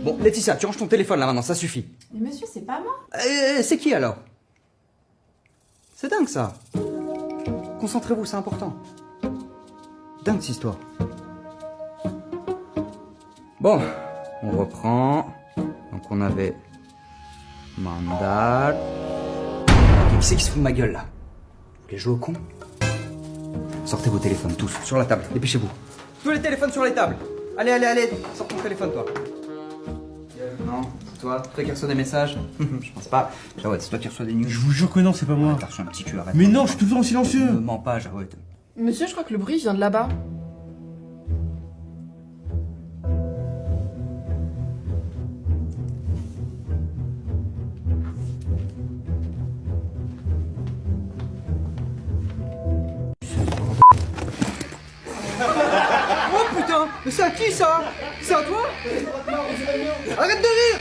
Bon, Laetitia, tu ranges ton téléphone là maintenant, ça suffit. Mais monsieur, c'est pas moi. C'est qui alors? C'est dingue ça. Concentrez-vous, c'est important. Dingue cette histoire. Bon, on reprend. Donc on avait Mandal. Qui c'est qui se fout de ma gueule là? Vous voulez jouer au con? Sortez vos téléphones tous, sur la table, dépêchez-vous. Tous les téléphones sur les tables. Allez, sors ton téléphone toi. Non, c'est toi qui reçois des messages? Je pense pas. Jawed, c'est toi qui reçois des news. Je vous jure que non, c'est pas moi. T'as reçu un petit cul, arrête. Mais non, je suis toujours en Ne silencieux. mens pas, Jawed. Monsieur, je crois que le bruit vient de là-bas. Oh putain, mais c'est à qui ça? C'est à toi? Arrête de rire!